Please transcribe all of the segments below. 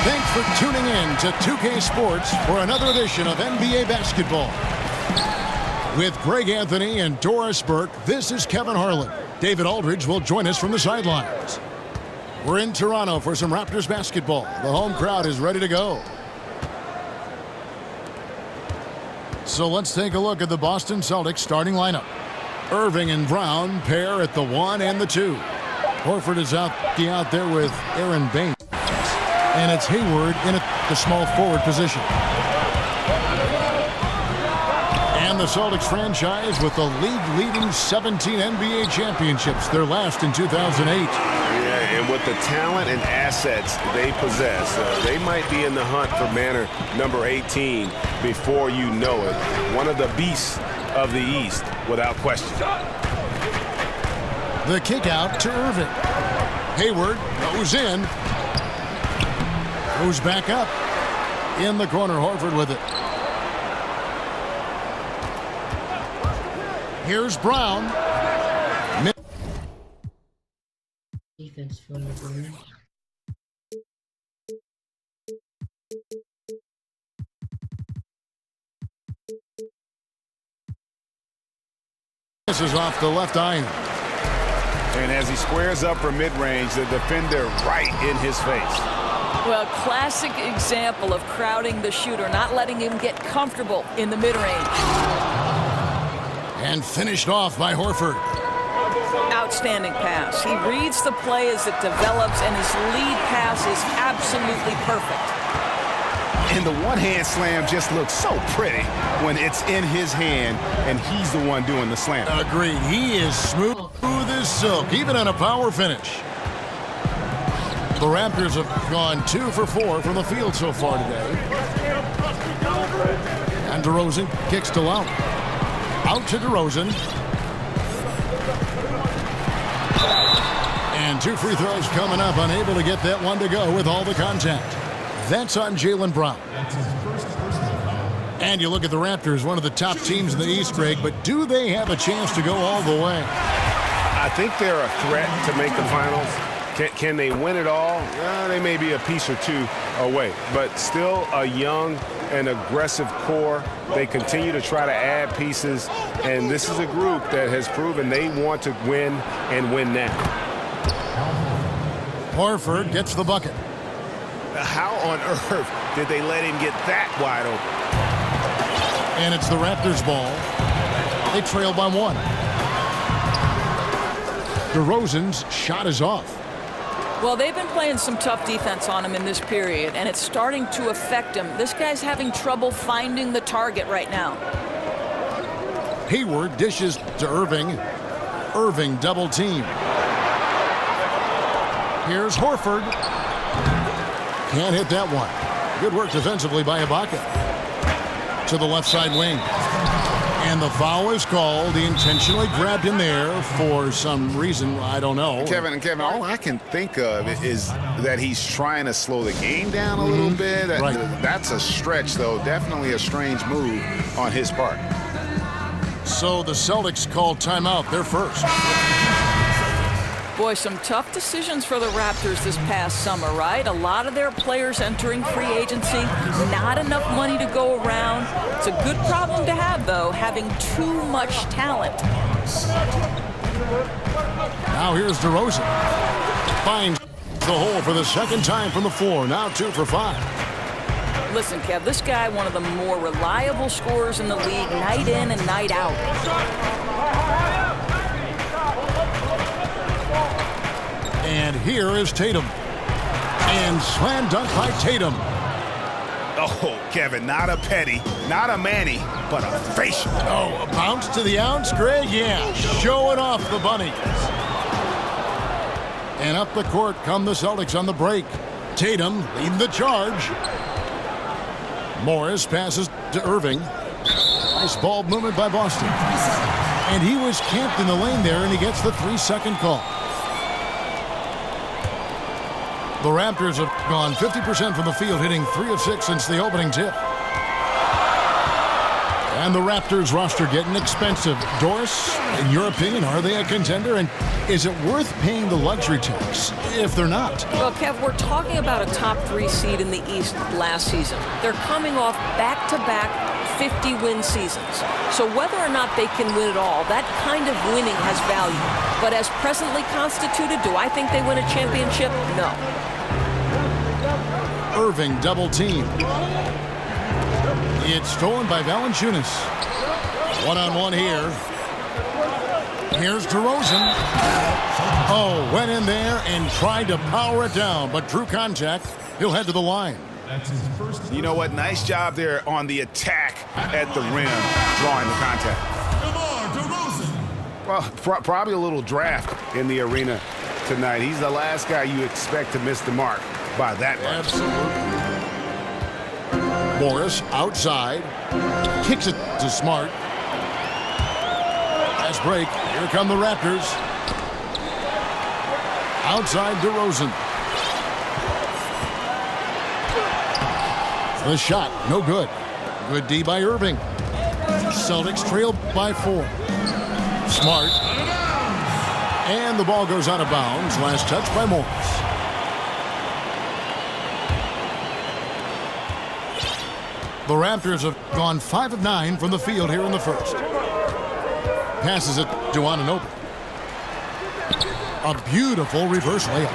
Thanks for tuning in to 2K Sports for another edition of NBA Basketball. With Greg Anthony and Doris Burke, this is Kevin Harlan. David Aldridge will join us from the sidelines. We're in Toronto for some Raptors basketball. The home crowd is ready to go. So let's take a look at the Boston Celtics starting lineup. Irving and Brown pair at the 1 and the 2. Horford is out there with Aaron Baines. And it's Hayward in the small forward position. And the Celtics franchise with the league-leading 17 NBA championships, their last in 2008. Yeah, and with the talent and assets they possess, they might be in the hunt for manor number 18 before you know it. One of the beasts of the East, without question. The kick out to Irving. Hayward goes in. Goes back up. In the corner, Horford with it. Here's Brown. Defense for LeBron. This is off the left iron. And as he squares up for mid-range, the defender right in his face. Well, classic example of crowding the shooter, not letting him get comfortable in the mid-range. And finished off by Horford. Outstanding pass. He reads the play as it develops, and his lead pass is absolutely perfect. And the one-hand slam just looks so pretty when it's in his hand, and he's the one doing the slam. Agreed. He is smooth as silk, even on a power finish. The Raptors have gone 2 for 4 from the field so far today. And DeRozan kicks to Lount. Out to DeRozan. And 2 free throws coming up. Unable to get that one to go with all the contact. That's on Jaylen Brown. And you look at the Raptors, one of the top teams in the East, Greg, but do they have a chance to go all the way? I think they're a threat to make the finals. Can they win it all? They may be a piece or two away, but still a young and aggressive core. They continue to try to add pieces, and this is a group that has proven they want to win and win now. Horford gets the bucket. How on earth did they let him get that wide open? And it's the Raptors' ball. They trail by 1. DeRozan's shot is off. Well, they've been playing some tough defense on him in this period, and it's starting to affect him. This guy's having trouble finding the target right now. Hayward dishes to Irving. Irving double team. Here's Horford. Can't hit that one. Good work defensively by Ibaka. To the left side wing. And the foul is called. He intentionally grabbed him there for some reason. I don't know. Kevin, all I can think of is that he's trying to slow the game down a little bit. Right. That's a stretch, though. Definitely a strange move on his part. So the Celtics call timeout. They're first. Boy, some tough decisions for the Raptors this past summer, right? A lot of their players entering free agency, not enough money to go around. It's a good problem to have, though, having too much talent. Now here's DeRozan. Finds the hole for the second time from the floor. Now 2 for 5. Listen, Kev, this guy, one of the more reliable scorers in the league, night in and night out. And here is Tatum. And slam dunk by Tatum. Oh, Kevin, not a petty, not a Manny, but a facial. Oh, a bounce to the ounce, Greg? Yeah, showing off the bunny. And up the court come the Celtics on the break. Tatum leading the charge. Morris passes to Irving. Nice ball movement by Boston. And he was camped in the lane there, and he gets the 3-second call. The Raptors have gone 50% from the field, hitting 3 of 6 since the opening tip. And the Raptors roster getting expensive. Doris, in your opinion, are they a contender? And is it worth paying the luxury tax if they're not? Well, Kev, we're talking about a top 3 seed in the East last season. They're coming off back-to-back 50-win seasons. So whether or not they can win it all, that kind of winning has value. But as presently constituted, do I think they win a championship? No. Irving double team. It's stolen by Valanciunas. One-on-one here. Here's DeRozan. Oh, went in there and tried to power it down, but drew contact. He'll head to the line. You know what? Nice job there on the attack at the rim, drawing the contact. Well, probably a little draft in the arena tonight. He's the last guy you expect to miss the mark by that much. Absolutely. Morris outside. Kicks it to Smart. Fast break. Here come the Raptors. Outside DeRozan. The shot, no good. Good D by Irving. Celtics trail by 4. Smart. And the ball goes out of bounds. Last touch by Morris. The Raptors have gone 5 of 9 from the field here in the first. Passes it to Anunoby. A beautiful reverse layup.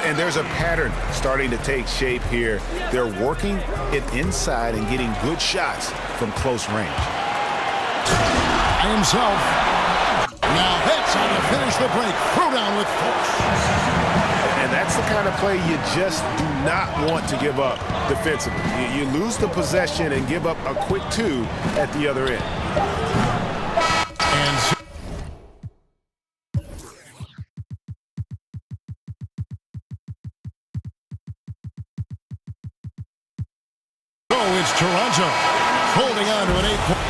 And there's a pattern starting to take shape here. They're working it inside and getting good shots from close range. By himself. Now hits on to finish the break. Throw down with force. And that's the kind of play you just do not want to give up defensively. You lose the possession and give up a quick 2 at the other end. And so it's Toronto holding on to an 8-point.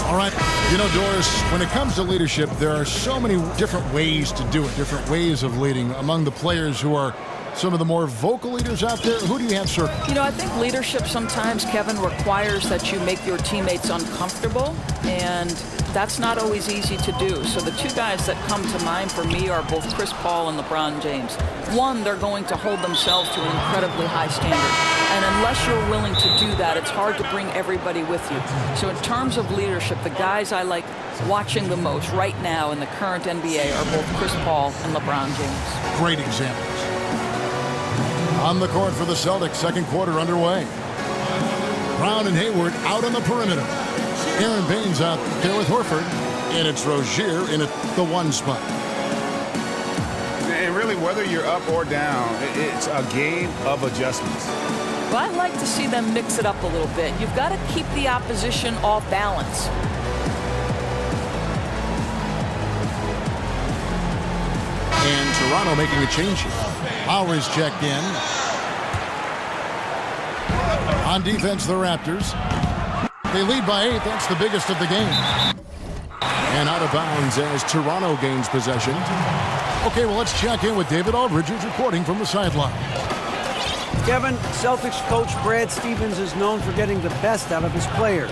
All right, you know, Doris, when it comes to leadership, there are so many different ways to do it, different ways of leading among the players who are some of the more vocal leaders out there. Who do you have, sir? You know, I think leadership sometimes, Kevin, requires that you make your teammates uncomfortable, and that's not always easy to do. So the 2 guys that come to mind for me are both Chris Paul and LeBron James. One, they're going to hold themselves to an incredibly high standard. And unless you're willing to do that, it's hard to bring everybody with you. So in terms of leadership, the guys I like watching the most right now in the current NBA are both Chris Paul and LeBron James. Great examples. On the court for the Celtics, second quarter underway. Brown and Hayward out on the perimeter. Aaron Baines out there with Horford. And it's Rozier in at the 1 spot. And really, whether you're up or down, it's a game of adjustments. Well, I like to see them mix it up a little bit. You've got to keep the opposition off balance. And Toronto making a change here. Lowry's checked in. On defense, the Raptors. They lead by 8. That's the biggest of the game. And out of bounds as Toronto gains possession. Okay, well, let's check in with David Aldridge, who's reporting from the sideline. Kevin, Celtics coach Brad Stevens is known for getting the best out of his players.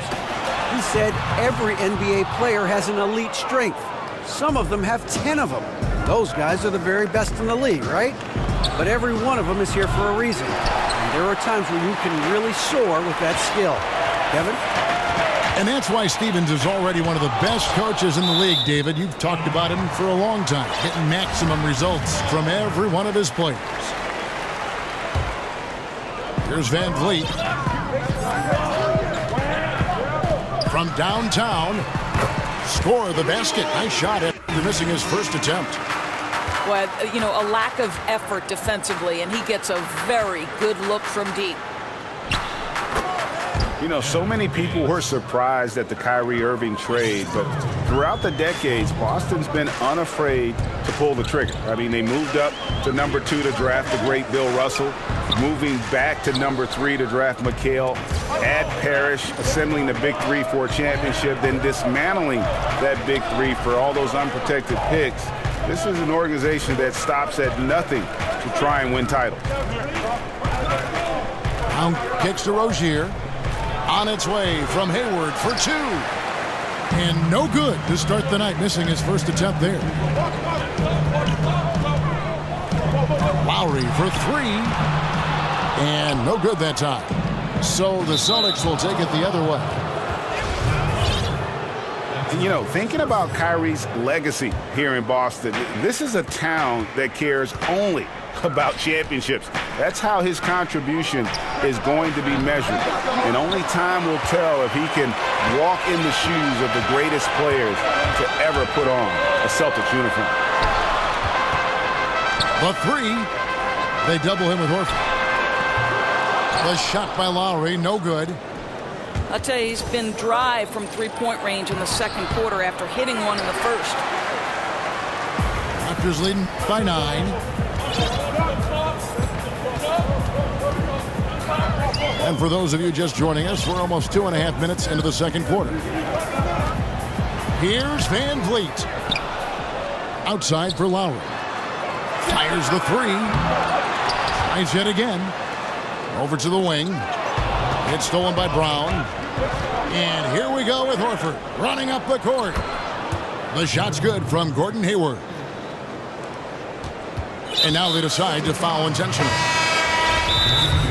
He said every NBA player has an elite strength. Some of them have 10 of them. Those guys are the very best in the league, right? But every one of them is here for a reason. And there are times when you can really soar with that skill. Kevin? And that's why Stevens is already one of the best coaches in the league, David. You've talked about him for a long time, getting maximum results from every one of his players. Here's Van Vliet. From downtown, score the basket. Nice shot after missing his first attempt. Well, you know, a lack of effort defensively, and he gets a very good look from deep. You know, so many people were surprised at the Kyrie Irving trade, but throughout the decades, Boston's been unafraid to pull the trigger. I mean, they moved up to number 2 to draft the great Bill Russell, moving back to number 3 to draft McHale, add Parrish, assembling the big 3 for a championship, then dismantling that big 3 for all those unprotected picks. This is an organization that stops at nothing to try and win titles. Brown kicks to Rozier. On its way from Hayward for two. And no good to start the night, missing his first attempt there. Lowry for three. And no good that time. So the Celtics will take it the other way. You know, thinking about Kyrie's legacy here in Boston, this is a town that cares only about championships. That's how his contribution is going to be measured. And only time will tell if he can walk in the shoes of the greatest players to ever put on a Celtics uniform. The three. They double him with Horford. The shot by Lowry, no good. I'll tell you, he's been dry from three-point range in the second quarter after hitting one in the first. Raptors leading by 9. And for those of you just joining us, we're almost 2.5 minutes into the second quarter. Here's Van Vliet. Outside for Lowry. Fires the three. Tries yet again. Over to the wing. It's stolen by Brown. And here we go with Horford running up the court. The shot's good from Gordon Hayward. And now they decide to foul intentionally.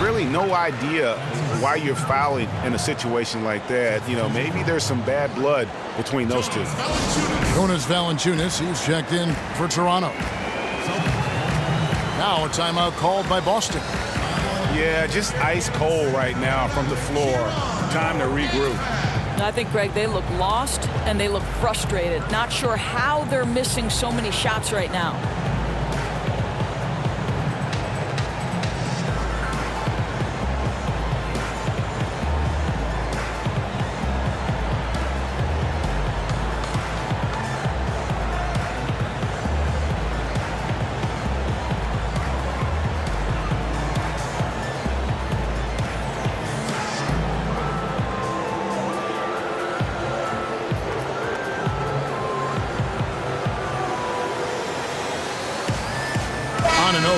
Really no idea why you're fouling in a situation like that. You know, maybe there's some bad blood between those two. Jonas Valanciunas, he's checked in for Toronto. Now a timeout called by Boston. Yeah, just ice cold right now from the floor. Time to regroup. I think, Greg, they look lost and they look frustrated. Not sure how they're missing so many shots right now.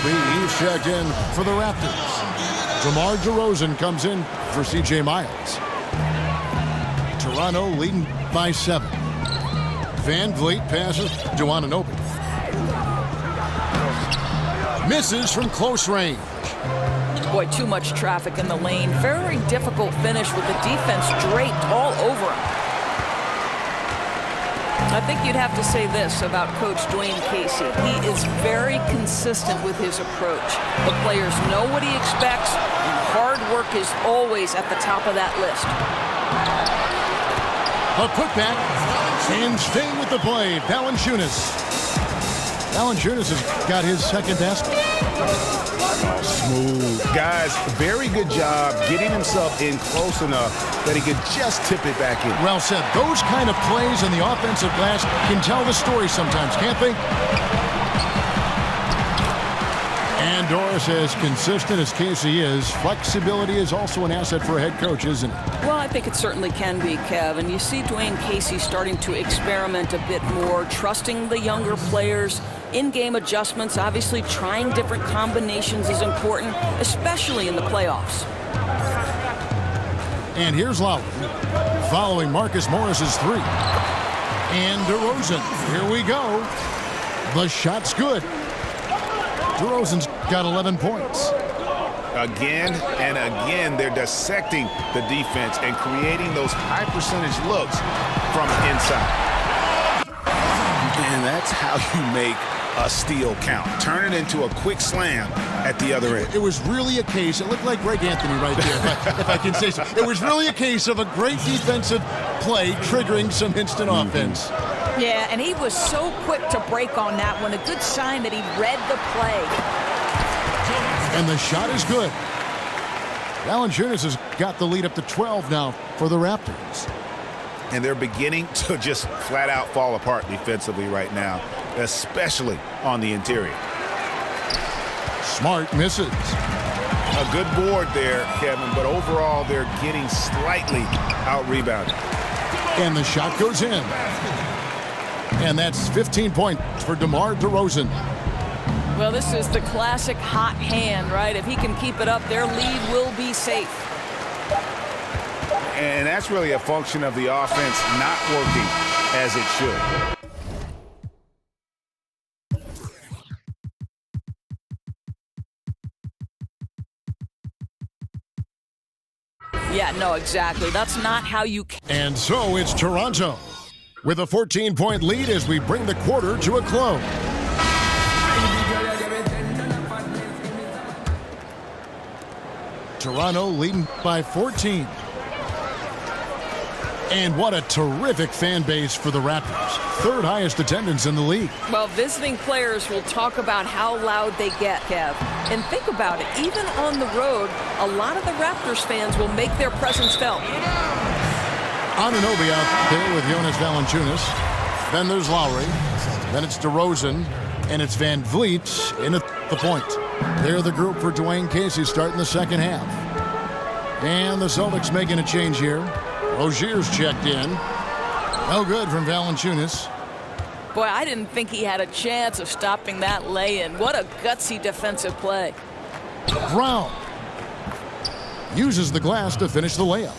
He's checked in for the Raptors. DeMar DeRozan comes in for C.J. Miles. Toronto leading by 7. Van Vliet passes to Anunoby. Misses from close range. Boy, too much traffic in the lane. Very difficult finish with the defense draped all over him. I think you'd have to say this about Coach Dwayne Casey. He is very consistent with his approach. The players know what he expects, and hard work is always at the top of that list. A putback, and staying with the play, Valanciunas. Valanciunas has got his second basket. Smooth. Guys, very good job getting himself in close enough that he could just tip it back in. Well said. Those kind of plays in the offensive glass can tell the story sometimes, can't they? And Doris, as consistent as Casey is, flexibility is also an asset for a head coach, isn't it? Well, I think it certainly can be, Kev. And you see Dwayne Casey starting to experiment a bit more, trusting the younger players. In-game adjustments, obviously trying different combinations is important, especially in the playoffs. And here's Lowry, following Marcus Morris's three. And DeRozan, here we go. The shot's good. DeRozan's got 11 points. Again and again, they're dissecting the defense and creating those high percentage looks from inside. And that's how you make a steal count. Turn it into a quick slam at the other end. It was really a case, it looked like Greg Anthony right there, if I can say so. It was really a case of a great defensive play triggering some instant offense. Yeah, and he was so quick to break on that one. A good sign that he read the play. And the shot is good. Valanciunas has got the lead up to 12 now for the Raptors. And they're beginning to just flat out fall apart defensively right now, especially on the interior. Smart misses. A good board there, Kevin, but overall they're getting slightly out-rebounded. And the shot goes in. And that's 15 points for DeMar DeRozan. Well, this is the classic hot hand, right? If he can keep it up, their lead will be safe. And that's really a function of the offense not working as it should. Yeah, no, exactly. That's not how you... And so it's Toronto with a 14-point lead as we bring the quarter to a close. Toronto leading by 14. And what a terrific fan base for the Raptors. Third highest attendance in the league. Well, visiting players will talk about how loud they get, Kev. And think about it, even on the road, a lot of the Raptors fans will make their presence felt. Anunoby out there with Jonas Valanciunas. Then there's Lowry. Then it's DeRozan. And it's Van Vliet in at the point. They're the group for Dwayne Casey starting the second half. And the Celtics making a change here. Rozier's checked in. No good from Valanciunas. Boy, I didn't think he had a chance of stopping that lay-in. What a gutsy defensive play. Brown uses the glass to finish the layup.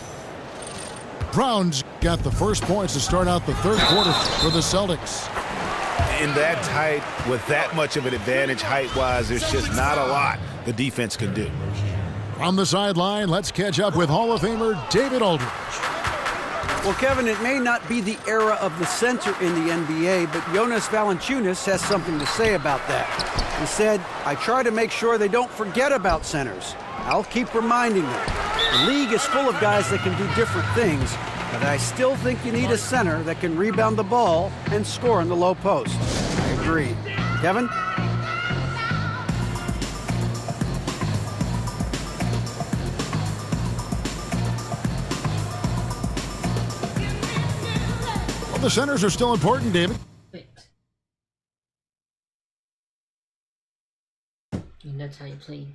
Brown's got the first points to start out the third quarter for the Celtics. In that tight, with that much of an advantage height-wise, there's just not a lot the defense can do. From the sideline, let's catch up with Hall of Famer David Aldridge. Well, Kevin, it may not be the era of the center in the NBA, but Jonas Valanciunas has something to say about that. He said, "I try to make sure they don't forget about centers. I'll keep reminding them. The league is full of guys that can do different things, but I still think you need a center that can rebound the ball and score in the low post." I agree. Kevin? The centers are still important, David. Wait. And that's how you play